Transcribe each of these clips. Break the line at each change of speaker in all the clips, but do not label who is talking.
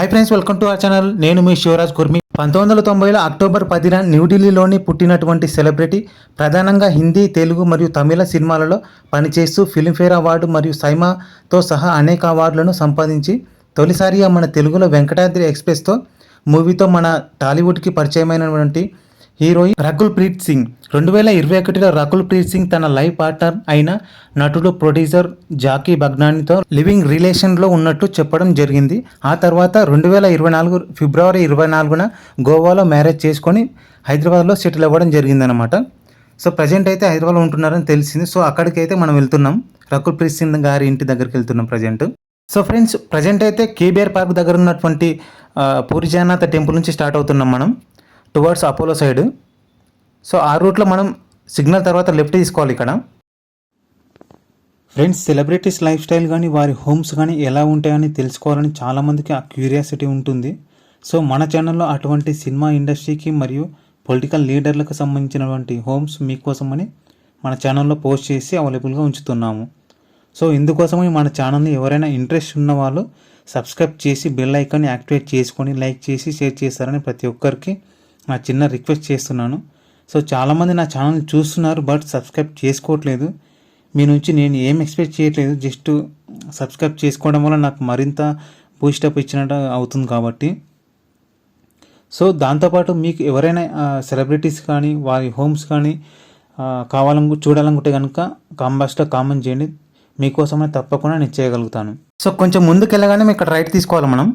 Hi friends, welcome to our channel. నేను మీ Shivraj Kurmi. 1990లో October 10న న్యూఢిల్లీలోని పుట్టినటువంటి సెలబ్రిటీ. ప్రధానంగా హిందీ, తెలుగు మరియు తమిళ సినిమాలలో పనిచేస్తూ ఫిల్మ్ఫేర్ అవార్డు మరియు సైమాతో సహా అనేక అవార్డులను సంపాదించి తొలిసారిగా మన తెలుగులో వెంకటాద్రి ఎక్స్ప్రెస్తో మూవీతో మన టాలీవుడ్కి పరిచయమైనటువంటి హీరోయిన్ రకుల్ ప్రీత్ సింగ్. 2021లో రకుల్ ప్రీత్ సింగ్ తన లైఫ్ పార్ట్నర్ అయిన నటుడు, ప్రొడ్యూసర్ జాకీ బగ్నానీతో లివింగ్ రిలేషన్లో ఉన్నట్టు చెప్పడం జరిగింది. ఆ తర్వాత 2024 ఫిబ్రవరి 24న గోవాలో మ్యారేజ్ చేసుకొని హైదరాబాద్లో సెటిల్ అవ్వడం జరిగిందనమాట. సో ప్రజెంట్ అయితే హైదరాబాద్లో ఉంటున్నారని తెలిసింది. సో అక్కడికైతే మనం వెళ్తున్నాం, రకుల్ ప్రీత్ సింగ్ గారి ఇంటి దగ్గరికి వెళ్తున్నాం ప్రజెంట్. సో ఫ్రెండ్స్, ప్రజెంట్ అయితే కేబీఆర్ పార్క్ దగ్గర ఉన్నటువంటి పూరి జగన్నాథ టెంపుల్ నుంచి స్టార్ట్ అవుతున్నాం మనం టువర్డ్స్ అపోలో సైడ్. సో ఆ రూట్లో మనం సిగ్నల్ తర్వాత లెఫ్ట్ తీసుకోవాలి ఇక్కడ. ఫ్రెండ్స్, సెలబ్రిటీస్ లైఫ్ స్టైల్ కానీ వారి హోమ్స్ కానీ ఎలా ఉంటాయని తెలుసుకోవాలని చాలామందికి ఆ క్యూరియాసిటీ ఉంటుంది. సో మన ఛానల్లో అటువంటి సినిమా ఇండస్ట్రీకి మరియు పొలిటికల్ లీడర్లకు సంబంధించినటువంటి హోమ్స్ మీకోసమని మన ఛానల్లో పోస్ట్ చేసి అవైలబుల్గా ఉంచుతున్నాము. సో ఇందుకోసమని మన ఛానల్ని ఎవరైనా ఇంట్రెస్ట్ ఉన్న వాళ్ళు సబ్స్క్రైబ్ చేసి బెల్ ఐకాన్ని యాక్టివేట్ చేసుకొని లైక్ చేసి షేర్ చేస్తారని ప్రతి ఒక్కరికి నా చిన్న రిక్వెస్ట్ చేస్తున్నాను. సో చాలామంది నా ఛానల్ చూస్తున్నారు బట్ సబ్స్క్రైబ్ చేసుకోవట్లేదు. మీ నుంచి నేను ఏం ఎక్స్పెక్ట్ చేయట్లేదు, జస్ట్ సబ్స్క్రైబ్ చేసుకోవడం వల్ల నాకు మరింత బూస్టప్ ఇచ్చినట్టు అవుతుంది కాబట్టి. సో దాంతోపాటు మీకు ఎవరైనా సెలబ్రిటీస్ కానీ వారి హోమ్స్ కానీ చూడాలనుకుంటే కనుక కామెంట్స్లో కామెంట్ చేయండి, మీకోసమే తప్పకుండా నేను చేయగలుగుతాను. సో కొంచెం ముందుకు వెళ్ళగానే ఇక్కడ రైట్ తీసుకోవాలి మనం.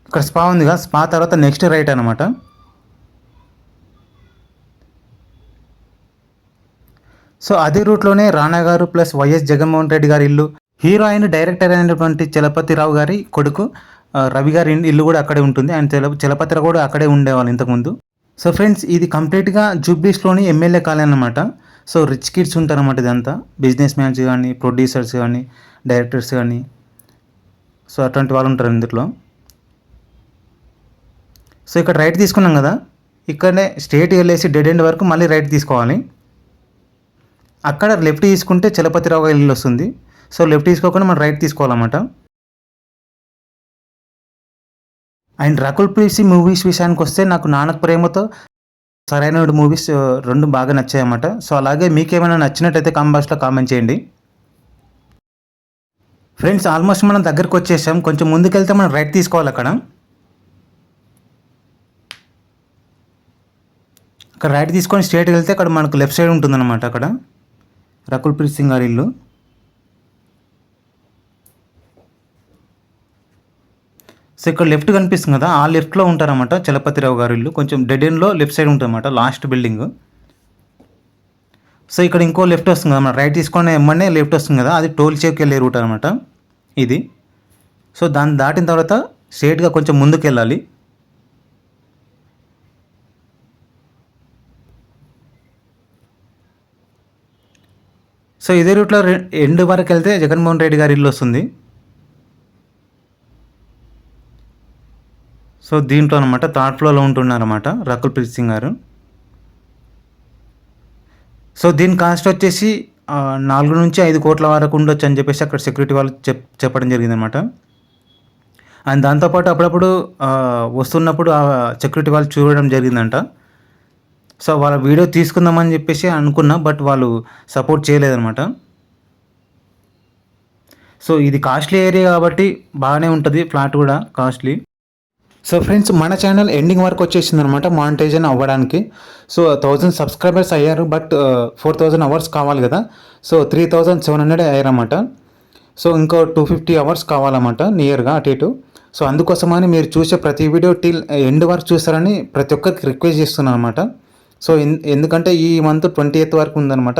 ఇక్కడ స్పా ఉందిగా, స్పా తర్వాత నెక్స్ట్ రైట్ అనమాట. సో అదే రూట్లోనే రానా గారు ప్లస్ వైఎస్ జగన్మోహన్ రెడ్డి గారి ఇల్లు, హీరో అయిన డైరెక్టర్ అయినటువంటి చలపతిరావు గారి కొడుకు రవి గారి ఇల్లు కూడా అక్కడే ఉంటుంది. ఆయన చలపతిరావు కూడా అక్కడే ఉండేవాళ్ళు ఇంతకుముందు. సో ఫ్రెండ్స్, ఇది కంప్లీట్గా జూబ్లీస్లోని ఎమ్మెల్యే కాలనీ అనమాట. సో రిచ్ కిడ్స్ ఉంటారన్నమాట. ఇదంతా బిజినెస్ మ్యాన్స్ కానీ, ప్రొడ్యూసర్స్ కానీ, డైరెక్టర్స్ కానీ, సో అటువంటి వాళ్ళు ఉంటారు ఇందులో. సో ఇక్కడ రైట్ తీసుకున్నాం కదా, ఇక్కడనే స్ట్రేట్ వెళ్ళేసి డెడ్ ఎండ్ వరకు మళ్ళీ రైట్ తీసుకోవాలి. అక్కడ లెఫ్ట్ తీసుకుంటే చలపతిరావు గారి ఇల్లు వస్తుంది. సో లెఫ్ట్ తీసుకోకుండా మనం రైట్ తీసుకోవాలన్నమాట. అండ్ రకుల్ ప్రీత్ సింగ్ మూవీస్ విషయానికి వస్తే నాకు నానక్ ప్రేమతో, సరైన మూవీస్ రెండు బాగా నచ్చాయన్నమాట. సో అలాగే మీకేమైనా నచ్చినట్టయితే కామెంట్ బాక్స్లో కామెంట్ చేయండి. ఫ్రెండ్స్, ఆల్మోస్ట్ మనం దగ్గరకు వచ్చేసాం. కొంచెం ముందుకెళ్తే మనం రైట్ తీసుకోవాలి. అక్కడ రైట్ తీసుకొని స్ట్రేట్ వెళ్తే అక్కడ మనకు లెఫ్ట్ సైడ్ ఉంటుందన్నమాట. అక్కడ రకుల్ ప్రీత్ సింగ్ గారి ఇల్లు. సో ఇక్కడ లెఫ్ట్ కనిపిస్తుంది కదా, ఆ లెఫ్ట్లో ఉంటారన్నమాట చలపతిరావు గారి ఇల్లు. కొంచెం డెడ్ ఎండ్లో లెఫ్ట్ సైడ్ ఉంటుందన్నమాట, లాస్ట్ బిల్డింగ్. సో ఇక్కడ ఇంకో లెఫ్ట్ వస్తుంది కదా, రైట్ తీసుకొని ఎమ్మనే లెఫ్ట్ వస్తుంది కదా, అది టోల్ చేకి వెళ్ళే రూట్ అనమాట ఇది. సో దాన్ని దాటిన తర్వాత స్ట్రేట్గా కొంచెం ముందుకు వెళ్ళాలి. సో ఇదే రూట్లో ఎండ్ వరకు వెళ్తే జగన్మోహన్ రెడ్డి గారి ఇల్లు వస్తుంది. సో దీంట్లో అనమాట థర్డ్ ఫ్లోర్లో ఉంటున్నారన్నమాట రకుల్ ప్రీత్ సింగ్ గారు. సో దీని కాస్ట్ వచ్చేసి 4 నుంచి 5 కోట్ల వరకు ఉండొచ్చు అని చెప్పేసి అక్కడ సెక్యూరిటీ వాళ్ళు చెప్పడం జరిగిందనమాట. అండ్ దాంతోపాటు అప్పుడప్పుడు వస్తున్నప్పుడు ఆ సెక్యూరిటీ వాళ్ళు చూడడం జరిగిందంట. సో వాళ్ళ వీడియో తీసుకుందామని చెప్పేసి అనుకున్నా, బట్ వాళ్ళు సపోర్ట్ చేయలేదన్నమాట. సో ఇది కాస్ట్లీ ఏరియా కాబట్టి బాగానే ఉంటుంది, ఫ్లాట్ కూడా కాస్ట్లీ. సో ఫ్రెండ్స్, మన ఛానల్ ఎండింగ్ వరకు వచ్చేసింది అనమాట మానిటైజేషన్ అవ్వడానికి. సో 1000 సబ్స్క్రైబర్స్ అయ్యారు, బట్ 4000 అవర్స్ కావాలి కదా. సో 3700 అయ్యారన్నమాట. సో ఇంకో 250 అవర్స్ కావాలన్నమాట నియర్గా అటు ఇటు. సో అందుకోసమని మీరు చూసే ప్రతి వీడియో టిల్ ఎండ్ వరకు చూస్తారని ప్రతి ఒక్కరికి రిక్వెస్ట్ చేస్తున్నాను అనమాట. సో ఎందుకంటే ఈ మంత్ 20th వరకు ఉందన్నమాట.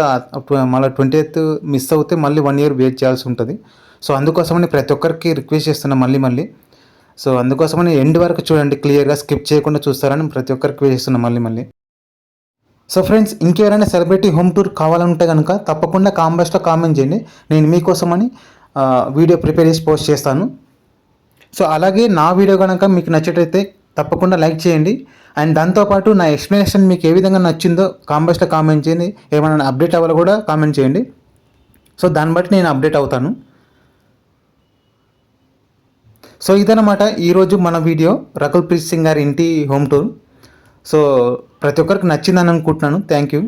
మళ్ళీ 20th మిస్ అవుతే మళ్ళీ 1 year వెయిట్ చేయాల్సి ఉంటుంది. సో అందుకోసమని ప్రతి ఒక్కరికి రిక్వెస్ట్ చేస్తున్నా మళ్ళీ. సో అందుకోసమని ఎండ్ వరకు చూడండి, క్లియర్గా స్కిప్ చేయకుండా చూస్తారని ప్రతి ఒక్కరికి రిక్వెస్ట్ చేస్తున్నా మళ్ళీ. సో ఫ్రెండ్స్, ఇంకెవరైనా సెలబ్రిటీ హోమ్ టూర్ కావాలంటే కనుక తప్పకుండా కామెంట్ బాక్స్లో కామెంట్ చేయండి. నేను మీకోసమని వీడియో ప్రిపేర్ చేసి పోస్ట్ చేస్తాను. సో అలాగే నా వీడియో కనుక మీకు నచ్చేటైతే తప్పకుండా లైక్ చేయండి. అండ్ దాంతోపాటు నా ఎక్స్ప్లెనేషన్ మీకు ఏ విధంగా నచ్చిందో కామెంట్ బాక్స్లో కామెంట్ చేయండి. ఏమైనా అప్డేట్ అవ్వాలో కూడా కామెంట్ చేయండి. సో దాన్ని బట్టి నేను అప్డేట్ అవుతాను. సో ఇదన్నమాట ఈరోజు మన వీడియో రకుల్ ప్రీత్ సింగ్ గారి ఇంటి హోమ్ టూర్. సో ప్రతి ఒక్కరికి నచ్చిందని అనుకుంటున్నాను. Thank you.